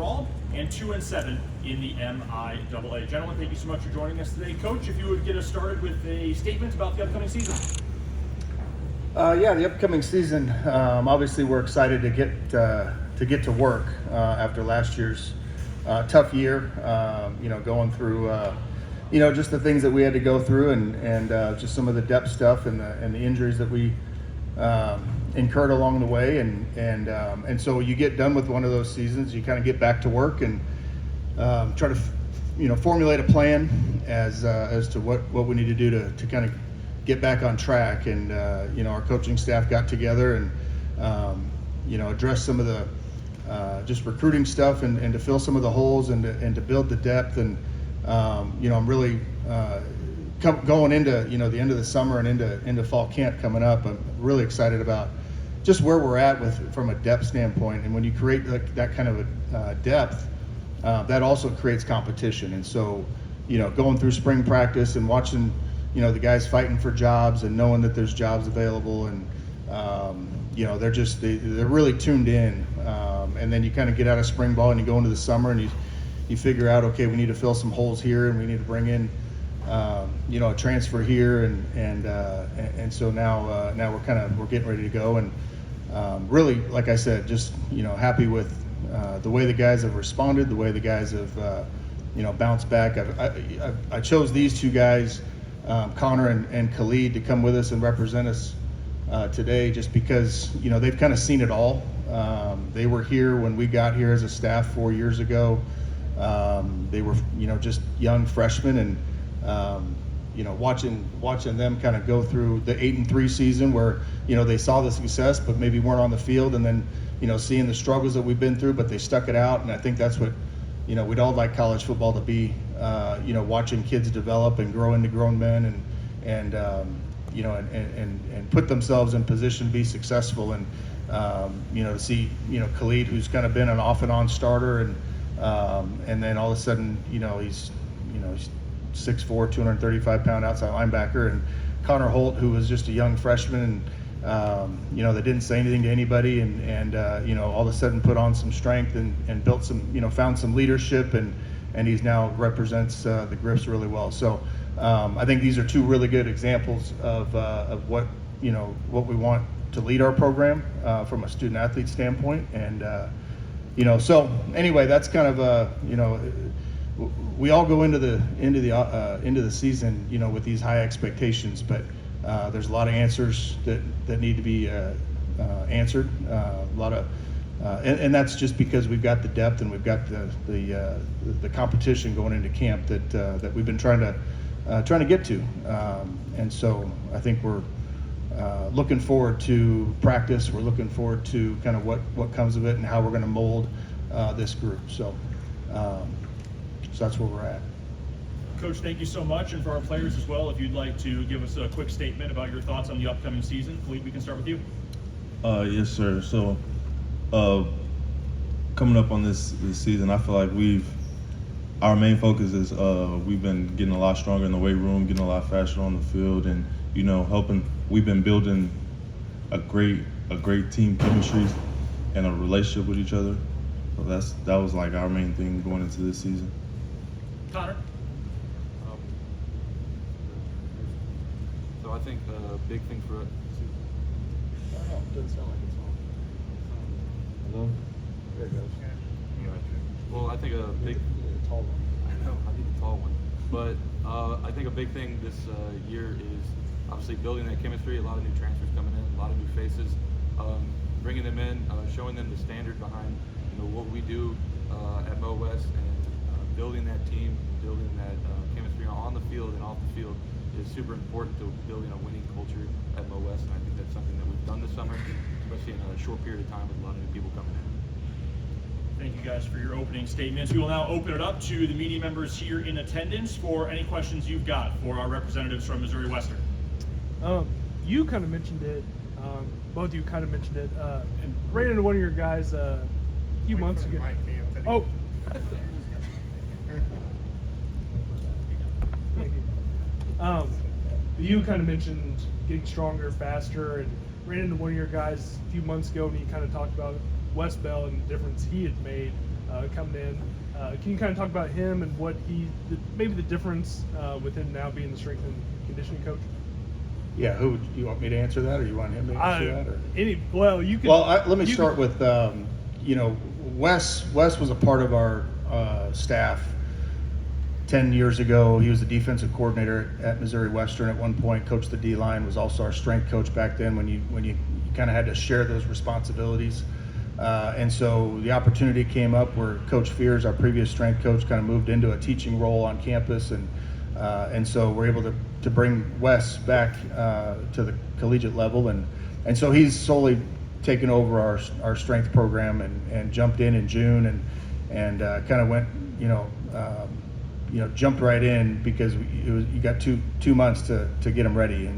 overall and 2-7 in the MIAA. Gentlemen, thank you so much for joining us today. Coach, if you would get us started with a statement about the upcoming season. Yeah, the upcoming season. Obviously, we're excited to get to work after last year's tough year. Going through just the things that we had to go through, and just some of the depth stuff and the injuries that we incurred along the way, and so you get done with one of those seasons, you kind of get back to work and try to formulate a plan as to what we need to do to kind of get back on track. And our coaching staff got together and addressed some of the just recruiting stuff and to fill some of the holes and to build the depth. And I'm really going into the end of the summer and into fall camp coming up. I'm really excited about just where we're at from a depth standpoint. And when you create that kind of a depth, that also creates competition. And so going through spring practice and watching the guys fighting for jobs and knowing that there's jobs available, and they're really tuned in. And then you kind of get out of spring ball and you go into the summer and you figure out, okay, we need to fill some holes here and we need to bring in a transfer here, and so now we're getting ready to go. And really, like I said, just happy with the way the guys have responded, the way the guys have bounced back. I chose these two guys, Connor and Khalid, to come with us and represent us today, just because they've kind of seen it all. They were here when we got here as a staff 4 years ago. They were just young freshmen, and watching them kind of go through the 8-3 season where they saw the success but maybe weren't on the field, and then seeing the struggles that we've been through, but they stuck it out. And I think that's what we'd all like college football to be, watching kids develop and grow into grown men and put themselves in position to be successful. And to see Khalid, who's kind of been an off and on starter, and then all of a sudden he's 6'4", 235-pound outside linebacker, and Connor Holt, who was just a young freshman, and that didn't say anything to anybody, and all of a sudden put on some strength and built some, found some leadership, and he's now represents the Griffs really well. So I think these are two really good examples of what we want to lead our program from a student athlete standpoint. And so anyway, that's kind of we all go into the season with these high expectations, but there's a lot of answers that need to be answered. A lot of and that's just because we've got the depth and we've got the competition going into camp that we've been trying to get to. And so I think we're looking forward to practice. We're looking forward to kind of what comes of it and how we're going to mold this group. So that's where we're at. Coach, thank you so much. And for our players as well, if you'd like to give us a quick statement about your thoughts on the upcoming season. Khalid, we can start with you. Yes, sir. So coming up on this season, I feel like our main focus is we've been getting a lot stronger in the weight room, getting a lot faster on the field, and we've been building a great team chemistry and a relationship with each other. So that was like our main thing going into this season. Connor? So I think the big thing for us. It doesn't sound like it's on. Hello? There it goes. Well, I think a big. The tall one. I know. I need the tall one. But I think a big thing this year is obviously building that chemistry. A lot of new transfers coming in, a lot of new faces, bringing them in, showing them the standard behind what we do at Mo West, and building that team, building that chemistry on the field and off the field is super important to building a winning culture at Mo West. And I think that's something that we've done this summer, especially in a short period of time with a lot of new people coming in. Thank you guys for your opening statements. We will now open it up to the media members here in attendance for any questions you've got for our representatives from Missouri Western. You kind of mentioned it, both of you kind of mentioned it, and ran into one of your guys a few months ago. Oh. Thank you. You kind of mentioned getting stronger, faster, and ran into one of your guys a few months ago, and he kind of talked about West Bell and the difference he had made. coming in. Can you kind of talk about him and what maybe the difference with him now being the strength and conditioning coach? Yeah, who do you want me to answer that, or you want him to answer that? Or? You can. Well, let me start with Wes. Wes was a part of our staff 10 years ago. He was the defensive coordinator at Missouri Western at one point. Coached the D line. Was also our strength coach back then when you kind of had to share those responsibilities. And so the opportunity came up where Coach Fears, our previous strength coach, kind of moved into a teaching role on campus, and so we're able to bring Wes back to the collegiate level, and so he's solely taken over our strength program and jumped in June and kind of went jumped right in because you got two months to get him ready,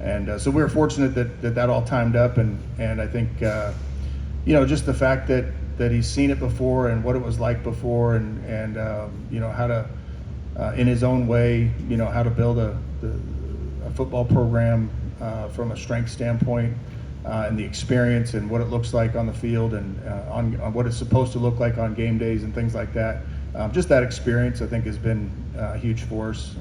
and so we were fortunate that all timed up, and I think just the fact that he's seen it before and what it was like before, and how to in his own way how to build a football program from a strength standpoint, and the experience and what it looks like on the field, and on what it's supposed to look like on game days and things like that. Just that experience, I think, has been huge for us.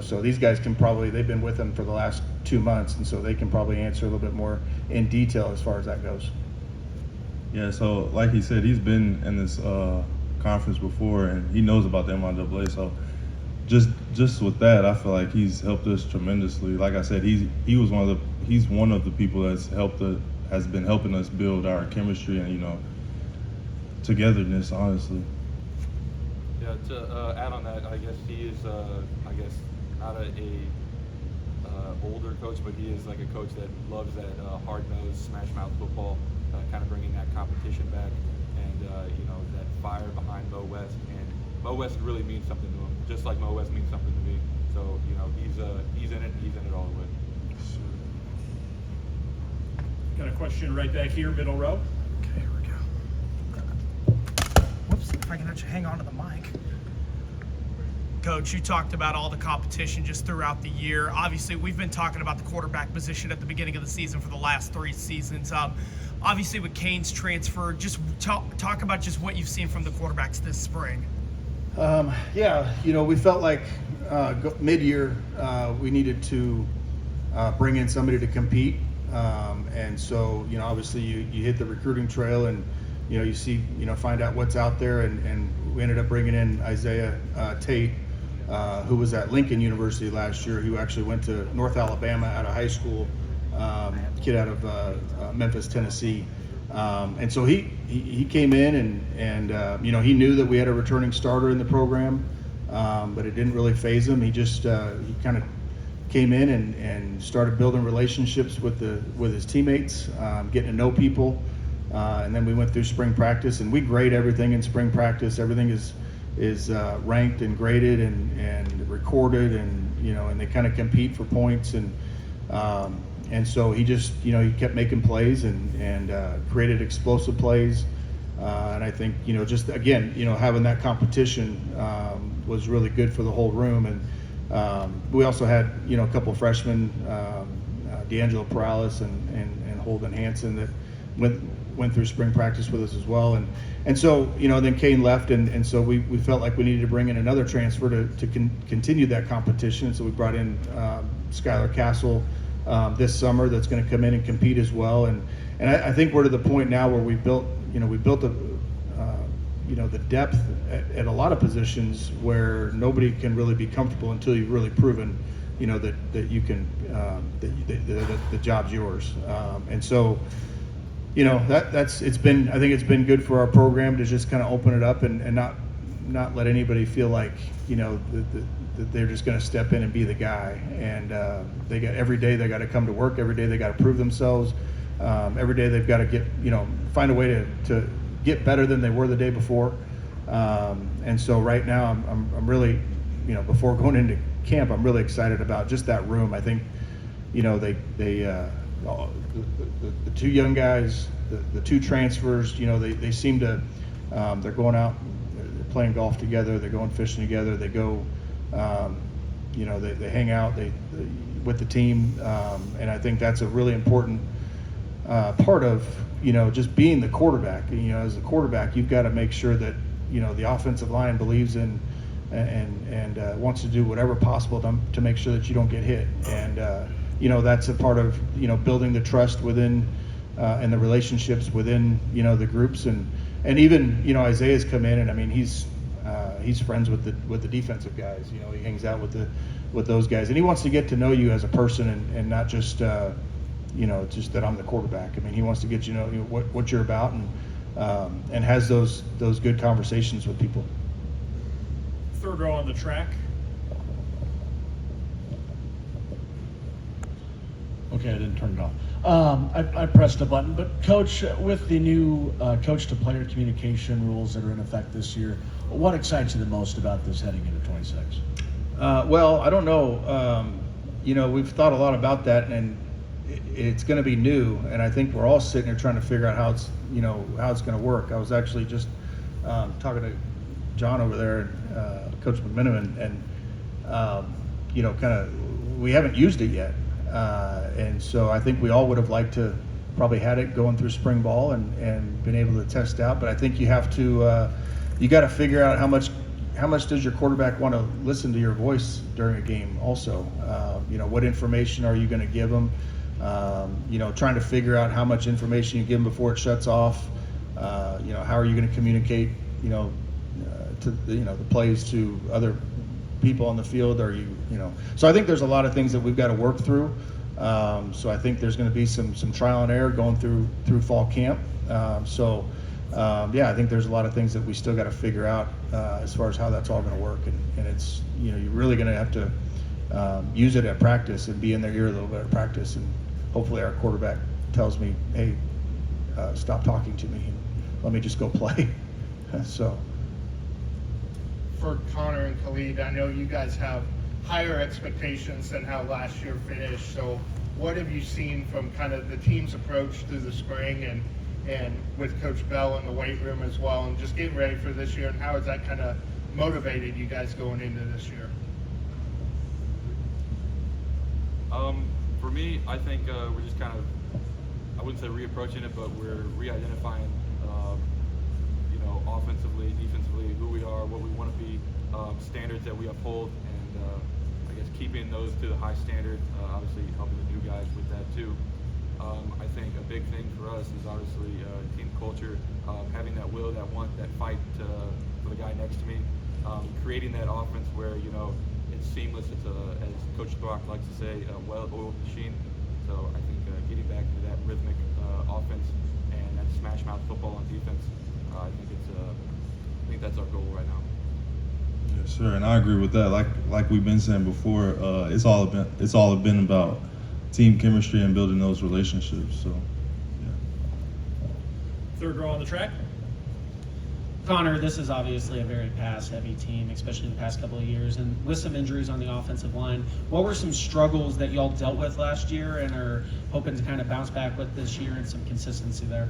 So these guys they've been with him for the last 2 months, and so they can probably answer a little bit more in detail as far as that goes. Yeah, so like he said, he's been in this conference before, and he knows about the MIAA. So just with that, I feel like he's helped us tremendously. Like I said, he's one of the people that's has been helping us build our chemistry and togetherness, honestly. Yeah, to add on that, I guess he is, not a older coach, but he is like a coach that loves that hard-nosed, smash-mouth football, kind of bringing that competition back, and that fire behind Mo West. And Mo West really means something to him, just like Mo West means something to me. So he's in it, and he's in it all the way. Got a question right back here, middle row. Okay, here we go. Whoops, if I can actually hang on to the mic. Coach, you talked about all the competition just throughout the year. Obviously, we've been talking about the quarterback position at the beginning of the season for the last 3 seasons. Obviously, with Kane's transfer, just talk about just what you've seen from the quarterbacks this spring. We felt like mid-year we needed to bring in somebody to compete. And so, obviously you hit the recruiting trail, and, you see, find out what's out there. And we ended up bringing in Isaiah Tate, who was at Lincoln University last year, who actually went to North Alabama out of high school, kid out of Memphis, Tennessee. And so he came in and he knew that we had a returning starter in the program, but it didn't really faze him. He just, he kind of came in and started building relationships with his teammates, getting to know people, and then we went through spring practice, and we grade everything in spring practice. Everything is ranked and graded and recorded, and they kind of compete for points, and so he just he kept making plays and created explosive plays, and I think just again having that competition was really good for the whole room. And we also had a couple of freshmen, D'Angelo Perales and Holden Hansen, that went through spring practice with us as well. And so then Kane left, and so we felt like we needed to bring in another transfer to continue that competition. So we brought in Skylar Castle this summer, that's going to come in and compete as well. And I think we're to the point now where we built the depth at a lot of positions where nobody can really be comfortable until you've really proven, that you can, that the job's yours. And so, I think it's been good for our program to just kind of open it up and not let anybody feel like, that they're just going to step in and be the guy. And every day they got to come to work. Every day they got to prove themselves. Every day they've got to find a way to get better than they were the day before. And so right now I'm really, before going into camp, I'm really excited about just that room. I think, the 2 young guys, the 2 transfers, they seem to, they're going out, they're playing golf together, they're going fishing together, they go, they hang out with the team. And I think that's a really important part of, just being the quarterback. As a quarterback, you've got to make sure that the offensive line believes in and wants to do whatever possible to make sure that you don't get hit. And that's a part of building the trust within and the relationships within the groups. And even Isaiah's come in, and I mean he's friends with the defensive guys. He hangs out with those guys, and he wants to get to know you as a person and not just just that I'm the quarterback. I mean, he wants to get to know what you're about and has those good conversations with people. Third row on the track. Okay, I didn't turn it off. I pressed a button, but Coach, with the new coach-to-player communication rules that are in effect this year, what excites you the most about this heading into 26? Well, I don't know. We've thought a lot about that, and it's going to be new, and I think we're all sitting here trying to figure out how it's going to work. I was actually just talking to John over there, Coach McMenamin, and we haven't used it yet. And so I think we all would have liked to probably had it going through spring ball and been able to test out. But I think you have to, you got to figure out how much does your quarterback want to listen to your voice during a game also. What information are you going to give them? Trying to figure out how much information you give them before it shuts off. How are you going to communicate, to the plays to other people on the field? Are so I think there's a lot of things that we've got to work through. So I think there's going to be some trial and error going through fall camp. I think there's a lot of things that we still got to figure out as far as how that's all going to work. And it's, you're really going to have to use it at practice and be in their ear a little bit at practice. And hopefully our quarterback tells me, hey, stop talking to me and let me just go play. So. For Connor and Khalid, I know you guys have higher expectations than how last year finished. So what have you seen from kind of the team's approach through the spring and with Coach Bell in the weight room as well, and just getting ready for this year, and how has that kind of motivated you guys going into this year? For me, I think we're just kind of, I wouldn't say reapproaching it, but we're re-identifying, offensively, defensively, who we are, what we want to be, standards that we uphold, and I guess keeping those to the high standard, obviously helping the new guys with that too. I think a big thing for us is obviously team culture, having that will, that want, that fight for the guy next to me, creating that offense where, it's seamless. It's as Coach Throck likes to say, a well-oiled machine. So I think getting back into that rhythmic offense and that smash mouth football on defense, I think that's our goal right now. Yes, sir, and I agree with that. Like we've been saying before, it's all been about team chemistry and building those relationships. So, yeah. Third row on the track. Connor, this is obviously a very pass-heavy team, especially the past couple of years, and with some injuries on the offensive line. What were some struggles that y'all dealt with last year and are hoping to kind of bounce back with this year and some consistency there?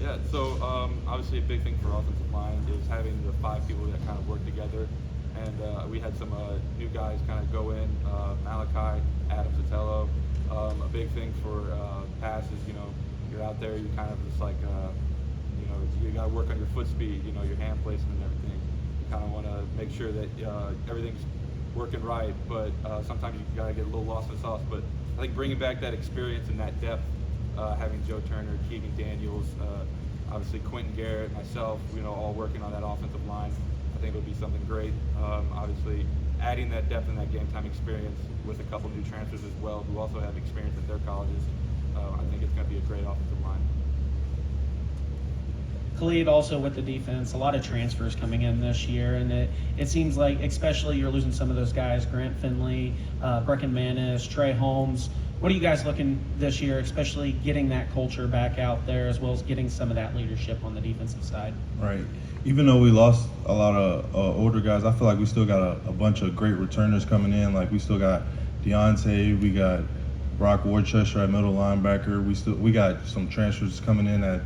Yeah, so obviously a big thing for offensive line is having the 5 people that kind of work together. And we had some new guys kind of go in, Malachi, Adam Sotelo. A big thing for pass is, you're out there, you kind of just like, you got to work on your foot speed, your hand placement and everything. You kind of want to make sure that everything's working right, but sometimes you got to get a little lost in the sauce. But I think bringing back that experience and that depth, having Joe Turner, Keegan Daniels, obviously Quentin Garrett, myself, all working on that offensive line, I think it'll be something great. Obviously, adding that depth and that game time experience with a couple new transfers as well, who also have experience at their colleges, I think it's going to be a great offensive line. Khalid, also with the defense, a lot of transfers coming in this year, and it seems like, especially you're losing some of those guys, Grant Finley, Brecken Manis, Trey Holmes. What are you guys looking this year, especially getting that culture back out there, as well as getting some of that leadership on the defensive side? Right. Even though we lost a lot of older guys, I feel like we still got a bunch of great returners coming in. Like we still got Deontay, we got Brock Worcester at middle linebacker. We got some transfers coming in at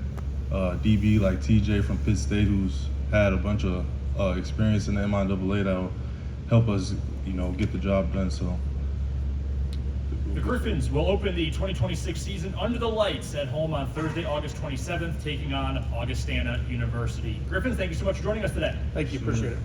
DB like TJ from Pitt State, who's had a bunch of experience in the MIAA that will help us, get the job done. So. The Griffins will open the 2026 season under the lights at home on Thursday, August 27th, taking on Augustana University. Griffins, thank you so much for joining us today. Thank you. Appreciate it.